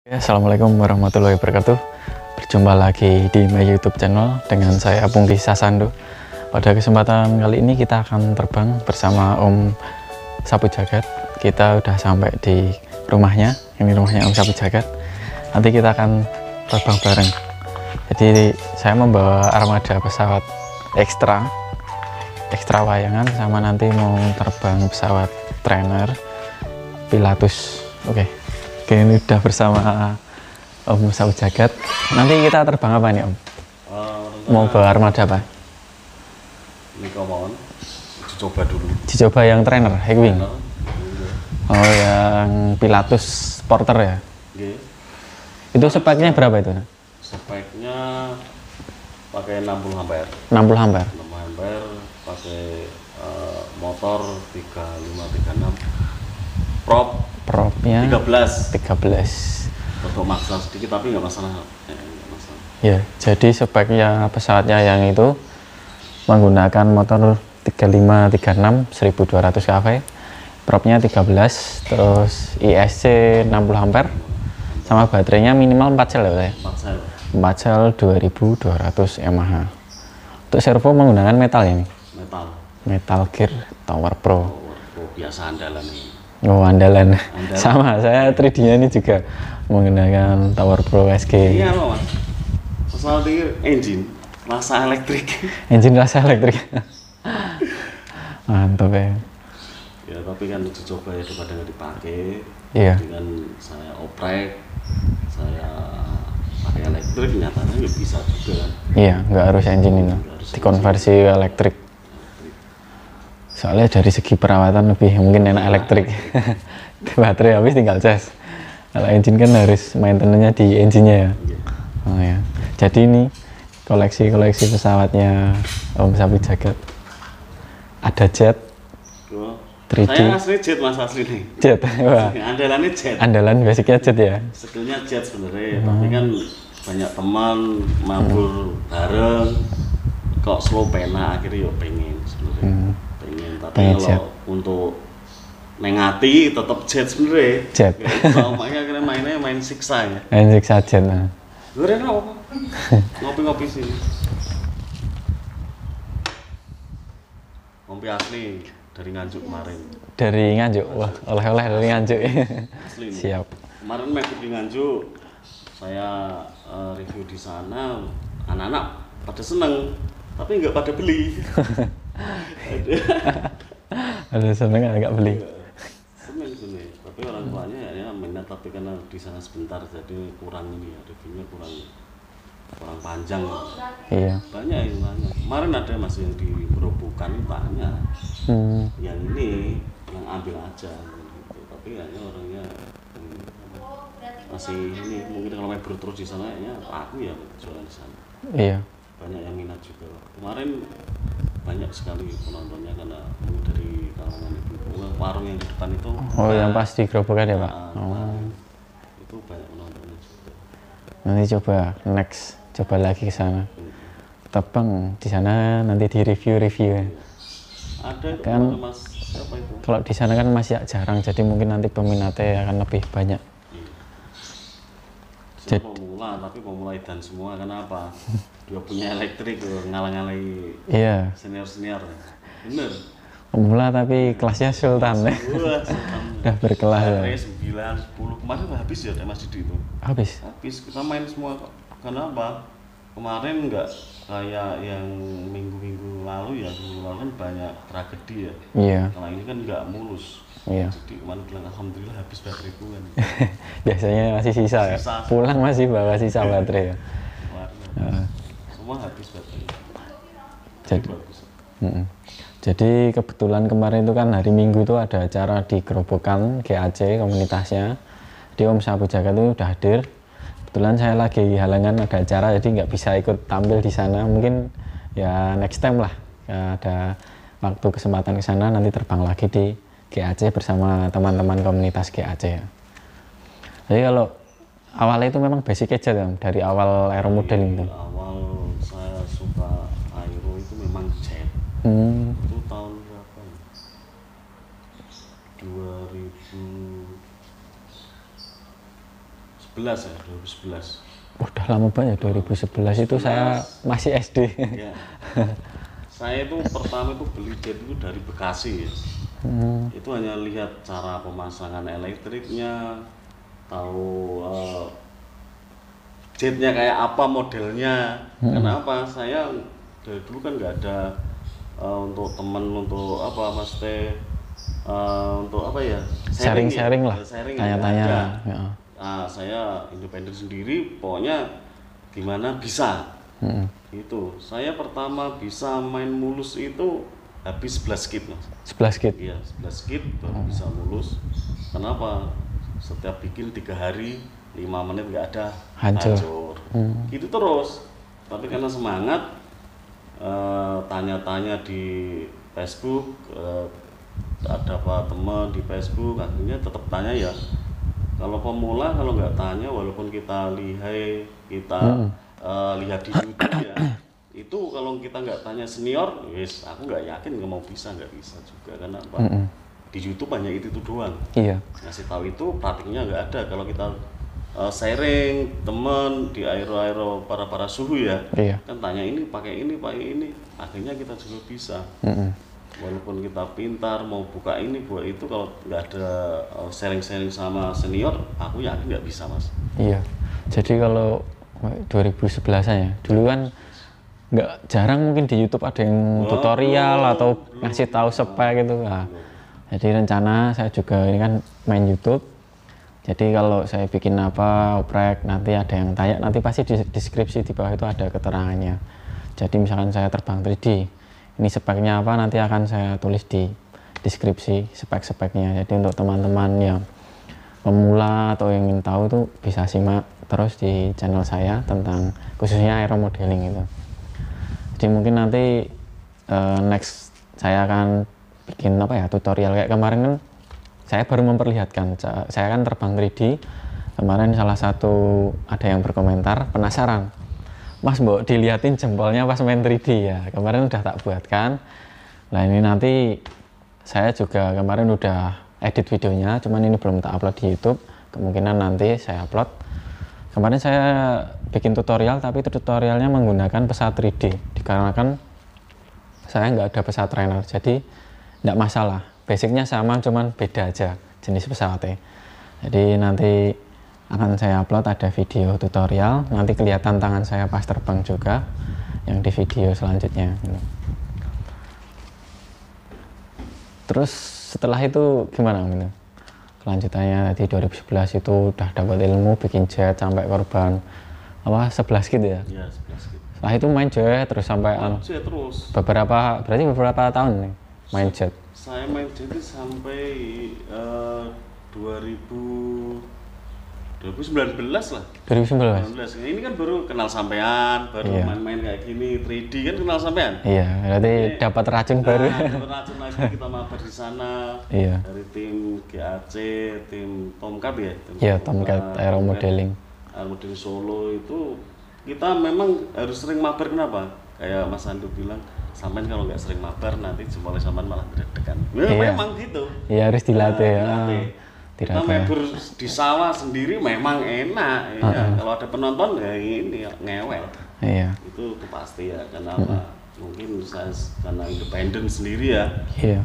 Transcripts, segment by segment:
Assalamualaikum warahmatullahi wabarakatuh. Berjumpa lagi di my YouTube channel dengan saya Pungki Sasando. Pada kesempatan kali ini kita akan terbang bersama Om Sapu Jagat. Kita udah sampai di rumahnya. Ini rumahnya Om Sapu Jagat. Nanti kita akan terbang bareng. Jadi saya membawa armada pesawat ekstra wayangan, sama nanti mau terbang pesawat trainer Pilatus. Oke, ini udah bersama Om Sapu Jagat. Nanti kita terbang apa nih Om? Mau bawa armada apa? Ini kemauan dicoba dulu. Dicoba yang trainer, high wing. Oh, yang Pilatus Porter ya? Oke. Itu speknya berapa itu? Speknya pakai 60 ampere. 60 ampere. 60 ampere, pakai motor 3536. Propnya 13. Untuk maksa sedikit tapi nggak masalah. Nggak masalah. Ya, jadi speknya pesawatnya yang itu menggunakan motor 3536 1200 kV, propnya 13, terus ISC 60 ampere, sama baterainya minimal 4 sel ya? 4 sel 2200 mAh. Untuk servo menggunakan metal ya? Metal Gear Tower Pro. Biasa andalan ini. Oh, andalan. Sama, saya 3D-nya ini juga menggunakan Tower Pro SG. Iya loh mas, pesawat ini engine rasa elektrik. Engine rasa elektrik. Mantap ya. Ya tapi kan dicoba ya, daripada nggak dipakai. Iya. Dengan saya oprek, saya pakai elektrik, nyatanya ya bisa juga kan. Iya, nggak harus engine itu, dikonversi ke elektrik. Soalnya dari segi perawatan lebih mungkin enak elektrik. Baterai habis tinggal cas. Kalau engine kan harus maintenance-nya di engine-nya ya. Oh ya. Jadi ini koleksi pesawatnya Om Sapu Jagat. Ada jet, 3D. Saya asli jet mas, asli nih. Jet. Wah. Andalannya jet. Andalan basicnya jet ya. Skillnya jet sebenarnya, tapi kan banyak teman mabur bareng, kok slow pena akhirnya yuk pengen sebenarnya. Tapi pengen kalau jet. untuk mengati tetap jet sebenarnya. Jet. Makanya akhirnya main siksa ya. Main siksa jet. Nah. Gue apa? Ngopi-ngopi sini. Ngopi asli dari Nganjuk kemarin. Dari Nganjuk, wah oleh-oleh dari Nganjuk. Asli nih. Siap. Kemarin main di Nganjuk, saya review di sana, anak-anak pada seneng, tapi nggak pada beli. Ada seneng agak beli. Seneng sini, tapi orang tuanya ya minat, tapi karena di sana sebentar jadi kurang ini ya, reviewnya kurang panjang. Iya. Banyak yang nanya. Kemarin ada masih yang di Berobokan tanya, yang ini yang ambil aja gitu. Tapi kayaknya orangnya masih ini, mungkin kalau main terus di sana kayaknya aku ya jualan di sana. Iya. Banyak yang minat juga. Kemarin banyak sekali penontonnya karena dari kalangan ibu-ibu. Warung yang di depan itu. Oh, yang pas di Gerobokan ya Pak? Itu banyak penontonnya juga. Nanti coba lagi ke sana. Terbang di sana nanti di review ya. Ada Kan mas siapa itu? kalau di sana kan masih jarang, jadi mungkin nanti peminatnya akan lebih banyak. Saya pemula, tapi pemula dan semua. Kenapa? Dia punya elektrik, ngalang-ngalai Iya. senior. Bener. Pemula tapi kelasnya sultan ya. Udah berkelas ya. 9, 10 kemarin udah habis ya Mas Didi itu. Habis. Kita main semua kok. Kenapa? Kemarin nggak kayak yang minggu lalu ya. Minggu lalu kan banyak tragedi ya. Iya. Kalau ini kan nggak mulus. Iya. Jadi kemarin bilang alhamdulillah habis baterai kan. Biasanya masih sisa ya. Pulang masih bawa sisa baterai ya. Semua habis baterai. Jadi, jadi kebetulan kemarin itu kan hari Minggu itu ada acara di Gerobokan GAC komunitasnya. Jadi Om Sapu Jagat itu udah hadir. Kebetulan saya lagi halangan ada acara, jadi nggak bisa ikut tampil di sana. Mungkin ya next time lah, ya, ada waktu kesempatan ke sana, nanti terbang lagi di GAC bersama teman-teman komunitas GAC ya. Jadi kalau awalnya itu memang basic aja ya, dari awal aero model itu. Awal saya suka aero itu memang jet. Itu tahun berapa? 2011 2011 ya, 2011. Udah lama banget, 2011 itu saya masih SD. Ya. Saya itu pertama itu beli jet itu dari Bekasi ya. Itu hanya lihat cara pemasangan elektriknya, tahu jetnya kayak apa modelnya. Kenapa? Saya dari dulu kan nggak ada untuk teman, untuk apa mas teh, untuk apa ya? Sharing-sharing lah, sharing tanya-tanya. Ya. Nah, saya independen sendiri, pokoknya gimana bisa. Itu saya pertama bisa main mulus itu habis 11 kit mas. 11 kit? Iya, 11 kit baru bisa mulus. Kenapa? Setiap bikin 3 hari 5 menit nggak ada, hancur. Gitu terus. Tapi karena semangat, tanya-tanya di Facebook, ada apa teman di Facebook, akhirnya tetap tanya ya. Kalau pemula, kalau nggak tanya, walaupun kita lihai, kita lihat di YouTube ya, itu kalau kita nggak tanya senior, yes, aku nggak yakin nggak mau bisa, nggak bisa juga. Karena apa? Di YouTube hanya itu doang. Iya. Ngasih tahu itu, praktiknya nggak ada. Kalau kita sharing teman di aero para suhu ya, kan tanya ini pakai ini, akhirnya kita juga bisa. Walaupun kita pintar mau buka ini buat itu, kalau nggak ada sharing sama senior, aku yakin nggak bisa mas. Iya. Jadi kalau 2011 ya, dulu kan nggak jarang mungkin di YouTube ada yang tutorial atau ngasih tahu spek gitu. Nah, jadi rencana saya juga ini kan main YouTube. Jadi kalau saya bikin apa oprek, nanti ada yang tanya, nanti pasti di deskripsi di bawah itu ada keterangannya. Jadi misalkan saya terbang 3D, ini speknya apa, nanti akan saya tulis di deskripsi spek-speknya. Jadi untuk teman-teman yang pemula atau yang ingin tahu tuh bisa simak terus di channel saya tentang khususnya aero modeling itu. Jadi mungkin nanti next saya akan bikin apa ya, tutorial kayak kemarin kan saya baru memperlihatkan, saya kan terbang 3D kemarin, salah satu ada yang berkomentar penasaran, Mas mbok diliatin jempolnya pas main 3D ya, kemarin udah tak buatkan. Nah ini nanti saya juga kemarin udah edit videonya, cuman ini belum tak upload di YouTube, kemungkinan nanti saya upload. Kemarin saya bikin tutorial, tapi itu tutorialnya menggunakan pesawat 3D, dikarenakan saya nggak ada pesawat trainer, jadi nggak masalah, basicnya sama, cuman beda aja jenis pesawatnya. Jadi nanti akan saya upload ada video tutorial, nanti kelihatan tangan saya pas terbang juga yang di video selanjutnya. Terus setelah itu gimana gitu? Kelanjutannya tadi 2011 itu udah dapat ilmu bikin jet sampai korban apa 11 gitu ya? Iya, 11 gitu. Setelah itu main jet terus sampai terus. Berarti beberapa tahun nih main jet. Saya main jet itu sampai 2019 lah. 2019. Ini kan baru kenal sampean, baru main-main kayak gini, 3D kan kenal sampean. Iya, berarti dapat racun baru. Dapat racun lagi, kita mabar di sana. Iya. Dari tim GAC, tim Tomcat ya. Iya, Tomcat Aero Modeling. Aero Modeling Solo itu kita memang harus sering mabar. Kenapa? Kayak Mas Andu bilang, sampean kalau nggak sering mabar nanti jempolnya sampean malah gede-gedekan. Memang gitu. Iya, harus dilatih ya. Kita mabar di sawah sendiri memang enak ya. Kalau ada penonton ya ini ngewel. Iya. Itu pasti ya, karena apa? Mungkin saya karena independen sendiri ya. Iya.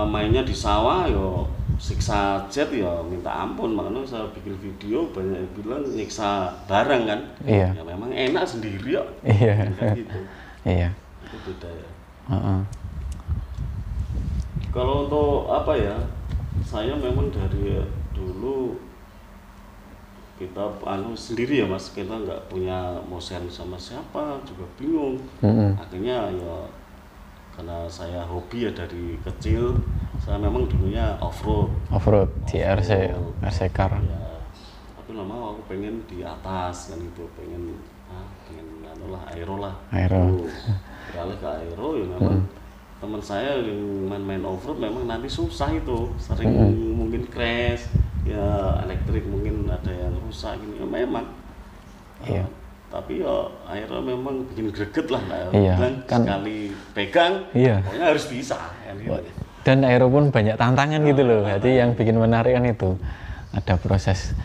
Mainnya di sawah yo siksa jet ya minta ampun, makanya saya bikin video banyak yang bilang nyiksa barang kan. Iya. Ya memang enak sendiri ya. Iya. Gitu. Iya. Itu beda ya. Kalau untuk apa ya? Saya memang dari dulu kita sendiri ya mas, kita nggak punya mau sharing sama siapa, juga bingung. Akhirnya ya karena saya hobi ya dari kecil, saya memang dulunya off-road di RC car ya. Tapi lama aku pengen di atas kan gitu, pengen aero lah. Beralih ke aero ya memang. Teman saya yang main off-road memang nanti susah itu, sering mungkin crash, ya elektrik mungkin ada yang rusak gini, ya memang. Iya. Tapi ya akhirnya memang bikin greget lah, kan sekali pegang, pokoknya harus bisa. Kan, gitu. Dan aero pun banyak tantangan gitu loh, jadi yang bikin menarik kan itu, ada proses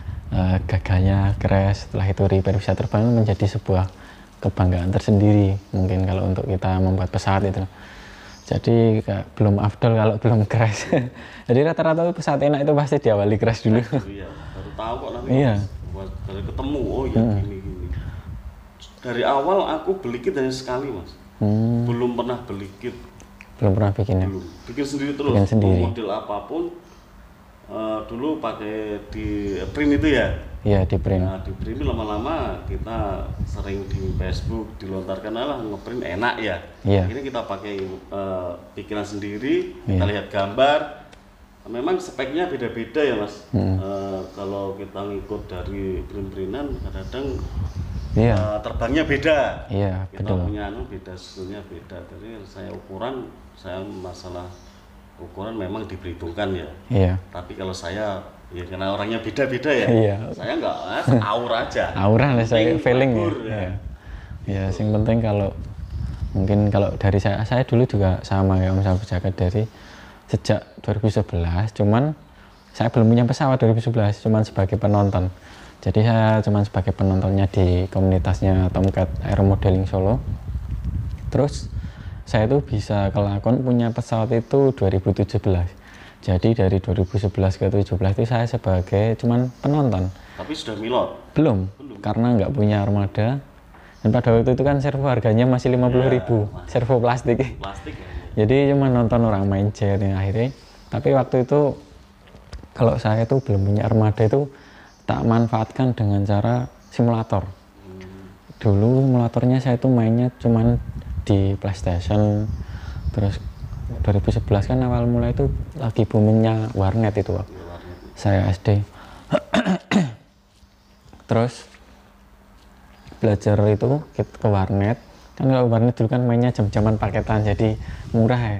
gagalnya crash, setelah itu repair bisa terbang menjadi sebuah kebanggaan tersendiri mungkin kalau untuk kita membuat pesawat itu. Jadi belum afdol kalau belum crash. Jadi rata-rata pesawat enak itu pasti diawali crash dulu. Iya, baru tahu kok nanti. Iya. Dari ketemu, oh ya gini. Dari awal aku beli kit hanya sekali mas. Belum pernah beli kit. Belum pernah bikin ya? Belum. Bikin sendiri terus. Bikin sendiri. Model apapun. Dulu pakai di print itu ya. Iya, di print. Nah, di print lama-lama kita sering di Facebook dilontarkan lah ngeprint enak ya. Iya. Ini kita pakai pikiran sendiri, kita lihat gambar. Memang speknya beda-beda ya mas. Kalau kita ngikut dari print-printan kadang-kadang terbangnya beda. Iya, kita betul. punya beda, sebetulnya beda. Jadi saya masalah ukuran memang diperhitungkan ya. Iya. Tapi kalau saya ya karena orangnya beda-beda ya. Iya. Saya enggak aur aja. Aura lah saya feeling ya. Ya. Ya, yang penting kalau mungkin kalau dari saya dulu juga sama kayak Om Sapu Jagat dari sejak 2011, cuman saya belum punya pesawat 2011, cuman sebagai penonton. Jadi saya cuman sebagai penontonnya di komunitasnya Tomcat Aeromodeling Solo. Terus saya tuh bisa kelakon punya pesawat itu 2017. Jadi dari 2011 ke 2017 itu saya sebagai cuman penonton. Tapi sudah milot? Belum. Karena nggak punya armada. Dan pada waktu itu kan servo harganya masih 50.000, servo plastik. Plastik ya. Jadi cuma nonton orang main jet yang akhirnya. Tapi waktu itu kalau saya tuh belum punya armada itu tak manfaatkan dengan cara simulator. Dulu simulatornya saya tuh mainnya cuman di PlayStation. Terus 2011 kan awal mulai itu lagi boomingnya warnet itu waktu saya SD. Terus belajar itu ke warnet. Kan kalau warnet dulu kan mainnya jam-jaman paketan, jadi murah ya.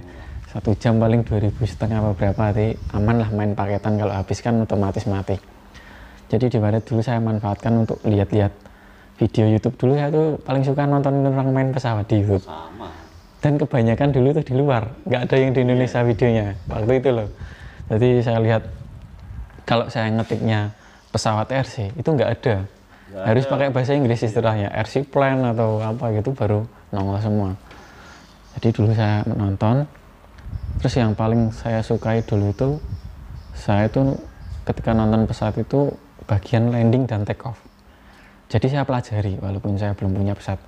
1 jam paling 2.500 apa berapa, jadi aman lah main paketan, kalau habis kan otomatis mati. Jadi di warnet dulu saya manfaatkan untuk lihat-lihat video YouTube. Dulu saya tuh paling suka nonton orang main pesawat di YouTube. Sama. Dan kebanyakan dulu tuh di luar, nggak ada yang di Indonesia videonya waktu itu loh. Jadi saya lihat kalau saya ngetiknya pesawat RC itu nggak ada. Harus pakai bahasa Inggris istilahnya, RC plane atau apa gitu baru nongol semua. Jadi dulu saya menonton. Terus yang paling saya sukai dulu itu, saya itu ketika nonton pesawat itu bagian landing dan take off. Jadi saya pelajari walaupun saya belum punya pesawat.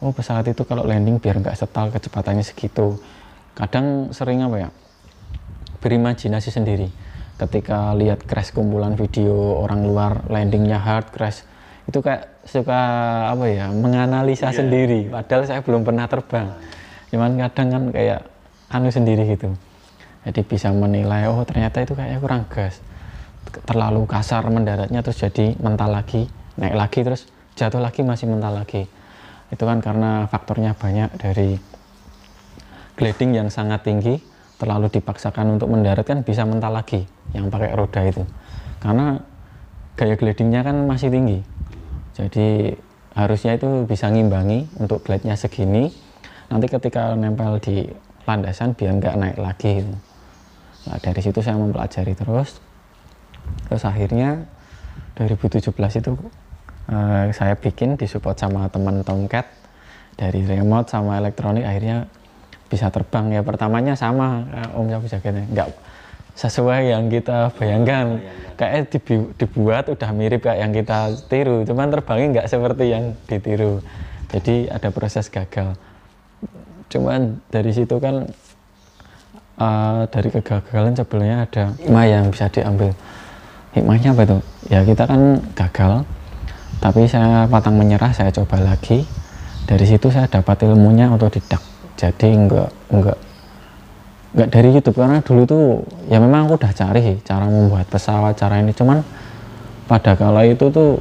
Oh, pesawat itu kalau landing biar nggak setal, kecepatannya segitu. Kadang sering apa ya, berimajinasi sendiri. Ketika lihat crash kumpulan video orang luar landingnya hard crash, itu kayak suka apa ya, menganalisa sendiri. Padahal saya belum pernah terbang. Cuman kadang kan kayak anu sendiri gitu. Jadi bisa menilai, oh ternyata itu kayaknya kurang gas. Terlalu kasar mendaratnya, terus jadi mental lagi, naik lagi, terus jatuh lagi masih mental lagi. Itu kan karena faktornya banyak, dari gliding yang sangat tinggi, terlalu dipaksakan untuk mendarat kan bisa mental lagi yang pakai roda itu. Karena gaya glidingnya kan masih tinggi. Jadi harusnya itu bisa ngimbangi untuk glide-nya segini. Nanti ketika nempel di landasan biar nggak naik lagi. Nah, dari situ saya mempelajari terus. Terus akhirnya 2017 itu saya bikin disupport sama teman Tomcat, dari remote sama elektronik, akhirnya bisa terbang. Ya pertamanya sama Om Sapu Jagatnya, nggak sesuai yang kita bayangkan. Kayak dibuat udah mirip kayak yang kita tiru, cuman terbangnya nggak seperti yang ditiru. Jadi ada proses gagal. Cuman dari situ kan dari kegagalan sebenarnya ada hikmah yang bisa diambil. Hikmahnya apa tuh? Ya kita kan gagal, tapi saya pantang menyerah, saya coba lagi. Dari situ saya dapat ilmunya otodidak. Jadi enggak dari YouTube, karena dulu tuh ya memang aku udah cari cara membuat pesawat, cara ini, cuman pada kala itu tuh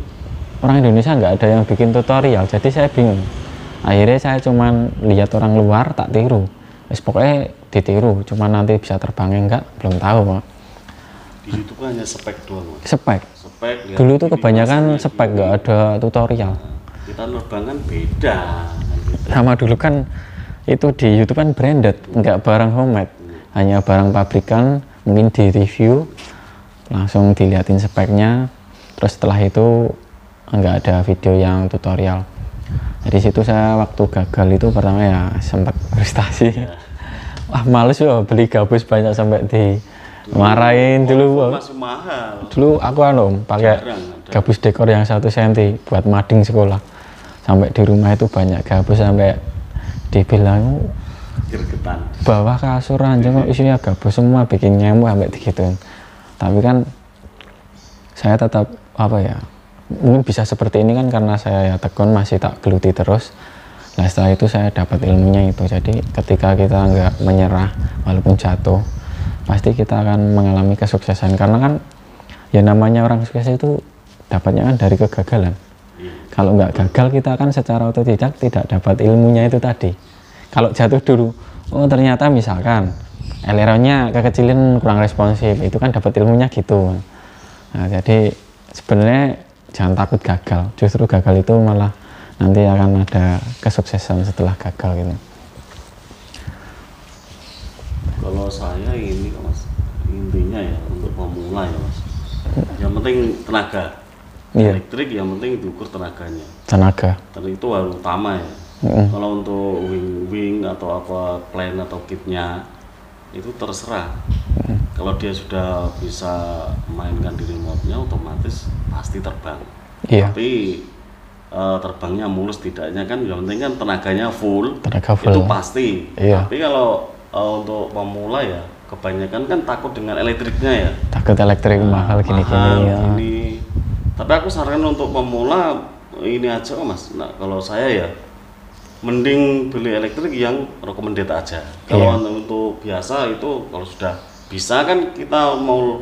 orang Indonesia nggak ada yang bikin tutorial, jadi saya bingung. Akhirnya saya cuman lihat orang luar tak tiru, pokoknya ditiru, cuman nanti bisa terbangnya enggak belum tahu Pak. Di YouTube hanya spek doang Mas. Spek dulu tuh kebanyakan spek, nggak ada tutorial. Kita nerbangan beda Sama dulu kan itu di YouTube kan branded, nggak barang homemade, hanya barang pabrikan, mungkin di review langsung dilihatin speknya. Terus setelah itu nggak ada video yang tutorial. Dari situ saya waktu gagal itu pertama ya sempat frustasi. Wah males ya beli gabus banyak sampai dimarahin dulu. Masih mahal. Dulu aku pakai gabus dekor yang 1 cm buat mading sekolah. Sampai di rumah itu banyak gabus sampai dibilang gergetan. Bawah kasur aja kok isinya gabus semua, bikin nyamuk sampai digituin. Tapi kan saya tetap mungkin bisa seperti ini kan karena saya ya tekun masih tak geluti terus. Nah setelah itu saya dapat ilmunya itu. Jadi ketika kita nggak menyerah walaupun jatuh, pasti kita akan mengalami kesuksesan. Karena kan ya namanya orang sukses itu dapatnya kan dari kegagalan. Kalau nggak gagal kita kan secara otodidak tidak dapat ilmunya itu tadi. Kalau jatuh dulu, oh ternyata misalkan aileronnya kekecilin kurang responsif, itu kan dapat ilmunya gitu. Nah jadi sebenarnya jangan takut gagal, justru gagal itu malah nanti akan ada kesuksesan setelah gagal gitu. Kalau saya ini Mas, intinya ya untuk pemula ya Mas, yang penting tenaga. Elektrik yang penting diukur tenaganya. Tenaga. Dan itu hal utama ya. Kalau untuk wing atau apa plan atau kitnya itu terserah. Kalau dia sudah bisa mainkan di remote-nya otomatis pasti terbang. Tapi terbangnya mulus tidaknya kan yang penting kan tenaganya full. Itu pasti. Tapi kalau untuk pemula ya kebanyakan kan takut dengan elektriknya ya. Takut elektrik mahal gini-gini ya. Tapi aku sarankan untuk pemula ini aja Mas. Nah, kalau saya ya mending beli elektrik yang recommended aja. Kalau untuk biasa itu kalau sudah bisa kan kita mau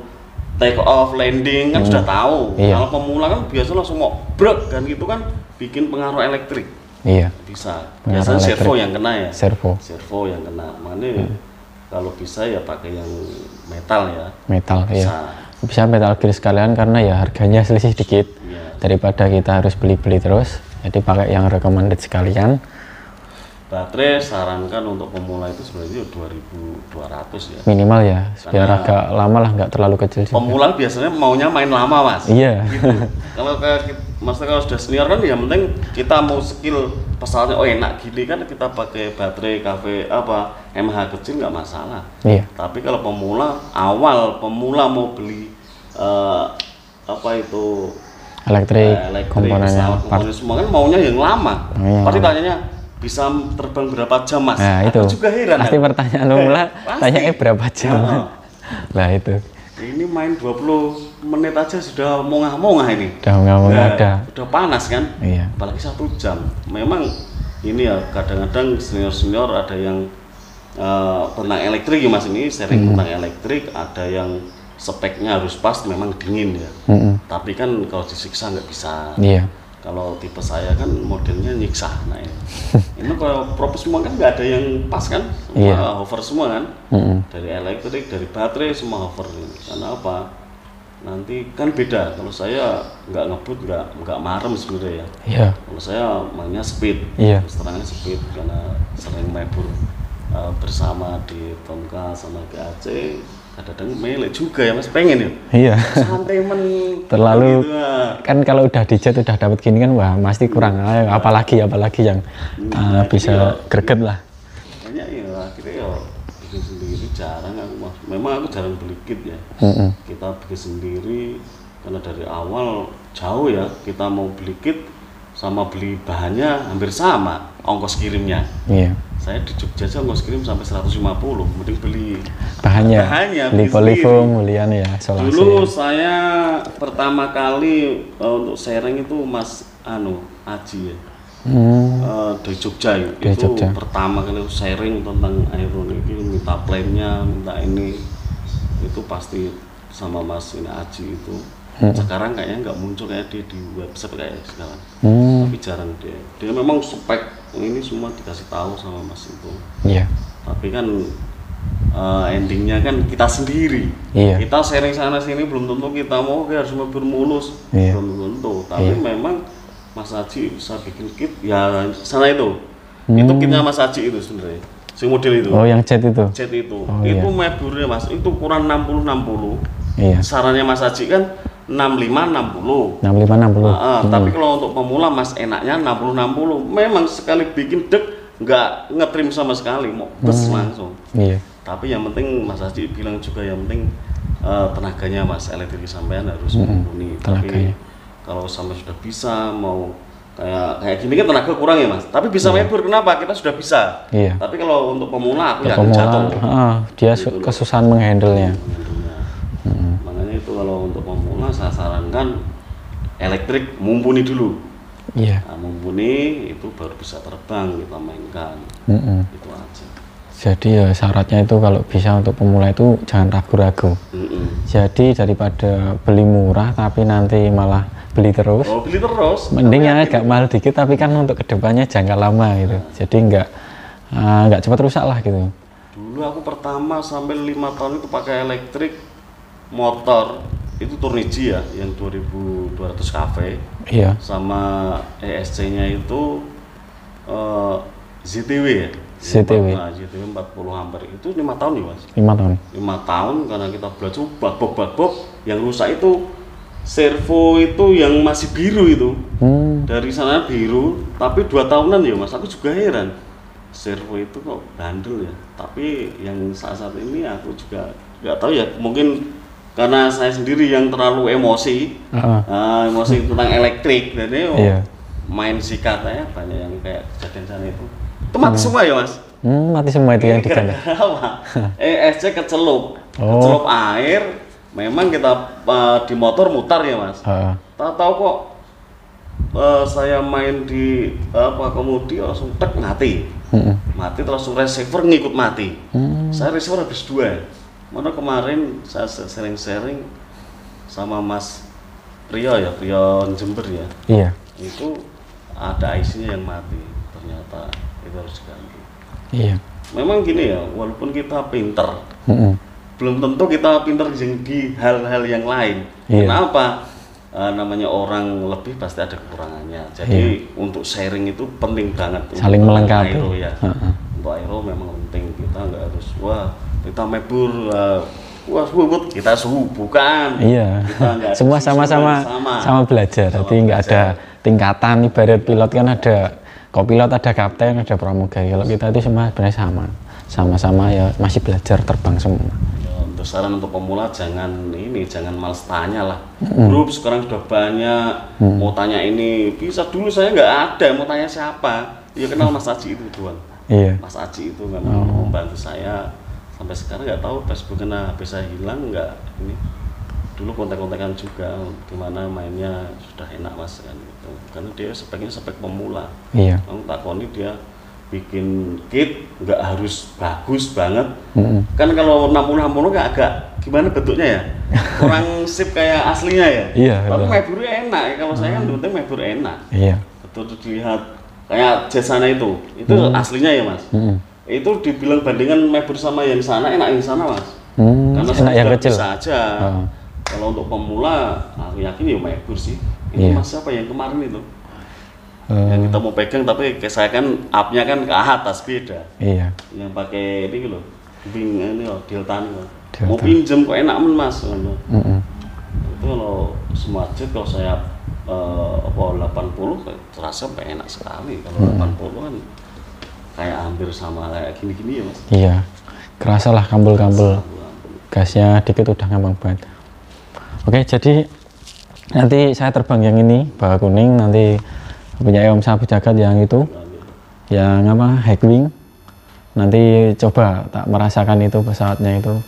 take off landing kan sudah tahu. Kalau pemula kan biasa langsung mau brek kan gitu kan bikin pengaruh elektrik. Bisa. Biasanya servo yang kena ya. Servo yang kena. Makanya kalau bisa ya pakai yang metal ya. Metal bisa metal gear sekalian karena ya harganya selisih dikit daripada kita harus beli-beli terus. Jadi pakai yang recommended sekalian. Baterai sarankan untuk pemula itu sebenarnya 2200 ya minimal ya, biar agak lama lah, nggak terlalu kecil juga. Pemula biasanya maunya main lama Mas. Gitu. Kalau kalau sudah senior kan ya penting kita mau skill pesawatnya enak gini kan kita pakai baterai KV MH kecil nggak masalah. Tapi kalau pemula mau beli elektrik komponennya semua kan maunya yang lama. Pasti tanyanya bisa terbang berapa jam Mas? Nah itu juga heran pasti pertanyaan pemula tanya berapa jam. Nah itu ini main 20 menit aja sudah mongah-mongah ini. Udah panas kan? Apalagi 1 jam. Memang ini ya kadang-kadang senior ada yang tentang elektrik ya Mas, ini sharing tentang elektrik, ada yang speknya harus pas, memang dingin ya. Tapi kan kalau disiksa nggak bisa. Kalau tipe saya kan modelnya nyiksa. Nah ini kalau propus semua kan nggak ada yang pas kan, hover semua kan. Dari elektrik, dari baterai semua hover. Karena apa? Nanti kan beda. Kalau saya nggak ngebut, nggak marem sebenarnya ya. Kalau saya mainnya speed, terangnya speed karena sering mebur bersama di Tomka sama GAC. Kadang-kadang mele juga ya Mas, pengen ya. Santai terlalu gitu, kan kalau udah di jet udah dapat gini kan wah pasti kurang. Apalagi yang bisa greget lah. Banyak ya akhirnya ya bikin sendiri jarang aku Mas. Memang aku jarang beli kit ya. Kita bikin sendiri karena dari awal jauh ya, kita mau beli kit sama beli bahannya hampir sama ongkos kirimnya. Saya di Jogja aja ongkos kirim sampai 150, mending beli bahannya beli polyfoam, belian ya isolasi. Dulu saya pertama kali untuk sharing itu Mas Aji ya. Dari Jogja itu pertama kali sharing tentang aeronik, minta plannya, minta ini itu pasti sama Mas Aji itu. Sekarang kayaknya nggak muncul kayak dia di website kayak sekarang. Tapi jarang dia memang spek ini semua dikasih tahu sama Mas itu. Tapi kan endingnya kan kita sendiri. Kita sharing sana sini belum tentu kita mau harus bermulus, belum tentu. Tapi memang Mas Haji bisa bikin kit ya sana itu. Itu kitnya Mas Haji itu sebenarnya. Si model itu. Oh yang jet itu. Itu meburnya Mas itu kurang 60-60. Sarannya Mas Haji kan 65-60. 65-60. Tapi kalau untuk pemula Mas enaknya 60-60. Memang sekali bikin dek nggak ngetrim sama sekali, mau bes langsung. Iya. Tapi yang penting Mas Haji bilang juga yang penting tenaganya Mas, elektrik sampean harus mumpuni. Tapi kalau sampai sudah bisa mau kayak gini kan tenaga kurang ya Mas. Tapi bisa mebur, kenapa? Kita sudah bisa. Iya. Tapi kalau untuk pemula aku yakin Pemula, jatuh. dia kesusahan menghandle-nya. Makanya itu kalau untuk pemula saya sarankan elektrik mumpuni dulu. Iya. Nah, mumpuni itu baru bisa terbang kita mainkan. Itu aja. Jadi ya syaratnya itu kalau bisa untuk pemula itu jangan ragu-ragu. Jadi daripada beli murah tapi nanti malah beli terus. Oh, beli terus. Mending yang agak mahal dikit tapi kan untuk kedepannya jangka lama gitu. Jadi nggak cepat rusak lah gitu. Dulu aku pertama sampai 5 tahun itu pakai elektrik motor itu Turniji ya, yang 2200 kV. Iya. Sama ESC-nya itu ZTW ya. ZTW. Nah, ZTW 40 ampere itu 5 tahun ya Mas. 5 tahun. 5 tahun karena kita belajar bak-bak yang rusak itu servo itu yang masih biru itu. Dari sana biru, tapi 2 tahunan ya Mas. Aku juga heran. Servo itu kok bandel ya. Tapi yang saat ini aku juga nggak tahu ya, mungkin karena saya sendiri yang terlalu emosi. Emosi tentang elektrik dan main sikat ya, banyak yang kayak kejadian sana itu mati semua ya Mas. Mati semua itu yang diganti. ESC kecelup air. Memang kita di motor mutar ya Mas. Tahu kok saya main di kemudi langsung tek mati. Mati terus langsung receiver ngikut mati. Saya receiver habis 2. Mana kemarin saya sharing sama Mas Priyo ya, Priyo Jember ya. Iya. Itu ada IC-nya yang mati. Ternyata itu harus diganti. Iya. Memang gini ya, walaupun kita pinter, belum tentu kita pinter di hal-hal yang lain. Kenapa? Namanya orang lebih pasti ada kekurangannya. Jadi untuk sharing itu penting banget. Saling melengkapi. Aero ya. Untuk aero memang penting, kita nggak harus kita mebur kita suhu, bukan. Iya. Semua sama belajar. Jadi nggak ada tingkatan. Ibarat pilot kan ada kopilot, ada kapten, ada pramugari. Kalau kita itu semua sebenarnya sama-sama ya masih belajar terbang semua. Untuk saran untuk pemula jangan males tanya lah. Grup sekarang sudah banyak, mau tanya ini bisa, dulu saya nggak ada, mau tanya siapa? Ya kenal Mas Aji itu doang. Iya. Mas Aji itu memang membantu saya sampai sekarang. Nggak tahu Facebooknya HP saya hilang nggak ini. Dulu kontak-kontakan juga gimana mainnya, sudah enak Mas kan gitu. Karena dia speknya spek pemula. Iya. Kamu takoni dia bikin kit nggak harus bagus banget. Kan kalau 60-60 agak gimana bentuknya ya, kurang sip kayak aslinya ya. Iya. Tapi meburnya enak ya, kalau saya kan penting mebur enak. Iya. Betul dilihat kayak jet sana itu aslinya ya Mas. Itu dibilang bandingan mebur sama yang sana, enak yang sana Mas. Karena saya yang kecil bisa aja. Kalau untuk pemula, aku yakin ya mebur sih. Ini Mas siapa yang kemarin itu? Yang kita mau pegang, tapi kayak saya kan up-nya kan ke atas beda. Iya. Yang pakai ini loh, ini loh, Delta ini loh. Mau pinjem kok enak Mas. Itu kalau semua jet kalau saya 80 terasa enak sekali. Kalau 80 kan kayak hampir sama kayak gini-gini ya Mas. Iya. Kerasa lah kambul-kambul. Gasnya dikit udah ngambang banget. Oke, jadi nanti saya terbang yang ini, Bawah Kuning, nanti punya Om Sapu Jagat yang itu, yang apa, Hackwing. Nanti coba tak merasakan itu pesawatnya itu.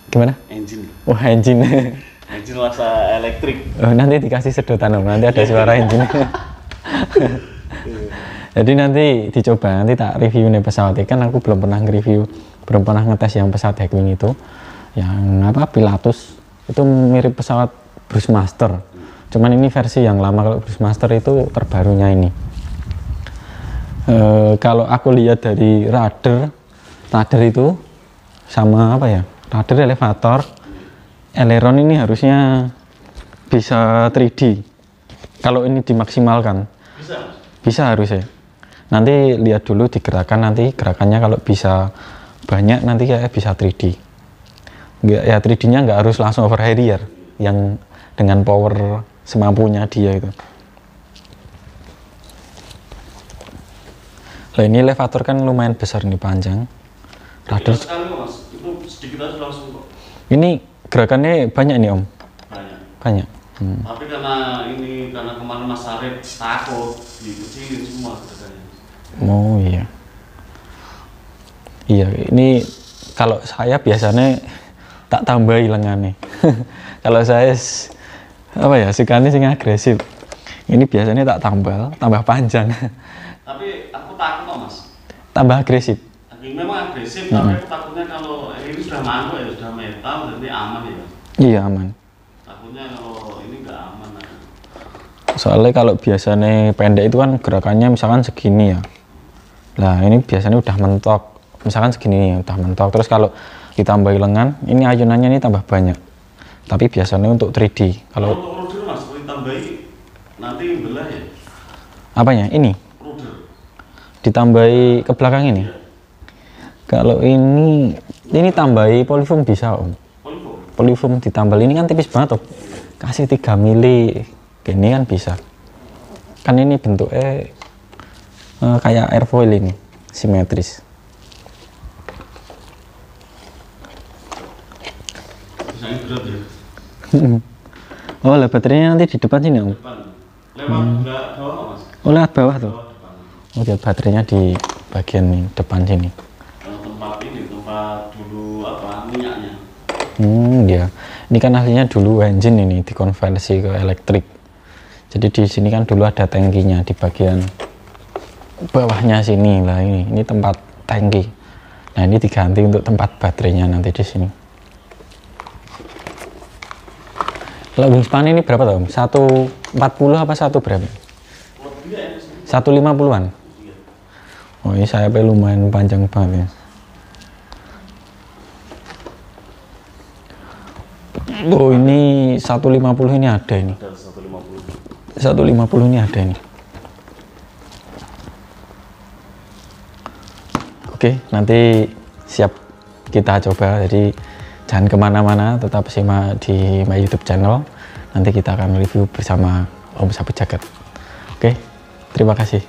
Gimana? Engine. Wah, engine. Engine rasa elektrik. Nanti dikasih sedotan Om, nanti ada suara engine. Jadi nanti dicoba, nanti tak review nih pesawat ini. Kan aku belum pernah nge-review, belum pernah ngetes yang pesawat Hackwing itu. Yang apa, Pilatus. Itu mirip pesawat Brucemaster. Cuman ini versi yang lama. Kalau Brucemaster itu terbarunya ini. Kalau aku lihat dari radar itu sama apa ya, radar, elevator, aileron ini harusnya bisa 3D. Kalau ini dimaksimalkan, bisa harusnya. Nanti lihat dulu digerakkan, nanti gerakannya kalau bisa banyak nanti kayak bisa 3D. Ya 3D-nya nggak harus langsung over Harrier. yang dengan power semampunya dia itu. Lah ini elevator kan lumayan besar nih, panjang. Rada sekali Mas, itu sedikit aja langsung kok. Ini gerakannya banyak nih Om. Banyak. Tapi karena kemarin Mas Arif takut dikecilin semua gerakannya. Oh iya. Iya, ini kalau saya biasanya tak tambahi lengannya. Kalau saya apa ya, sukanya sing agresif. Ini biasanya tak tambah panjang. Tapi aku takut kok Mas. Tambah agresif. Memang agresif, tapi aku takutnya kalau ini sudah mango ya, sudah metal, berarti aman ya. Iya aman. Takutnya kalau ini nggak aman. Soalnya kalau biasanya pendek itu kan gerakannya misalkan segini ya. Nah ini biasanya udah mentok. Misalkan segini udah mentok. Terus kalau ditambahi lengan, ini ayunannya ini tambah banyak. Tapi biasanya untuk 3D. Kalau untuk ruder Mas, kalau ditambahi nanti belah ya. Apanya? Ini? Ruder. Ditambahi ke belakang ini? Ya. Kalau ini tambahi polyfoam bisa Om. Polyfoam ditambah ini kan tipis banget Om. Kasih 3 mili gini kan bisa. Kan ini bentuknya kayak airfoil ini, simetris. Bisa berat ya. Oh lah baterainya nanti di depan sini Om. Lewat bawah Mas. Oh lewat bawah tuh. Oh lihat baterainya di bagian nih, depan sini. Tempat dulu minyaknya. Ya. Ini kan aslinya dulu engine ini dikonversi ke elektrik. Jadi di sini kan dulu ada tangkinya di bagian bawahnya sini lah ini tempat tangki. Nah ini diganti untuk tempat baterainya nanti di sini. Kalau wingspan ini berapa Om? 140 apa 1 berapa? 150-an. Oh ini sayapnya lumayan panjang banget ya. Oh ini 150 ini ada ini. 150 ini ada ini. Oke, nanti siap kita coba. Jadi jangan kemana-mana, tetap simak di my YouTube channel. Nanti kita akan review bersama Om Sapu Jagat. Oke, terima kasih.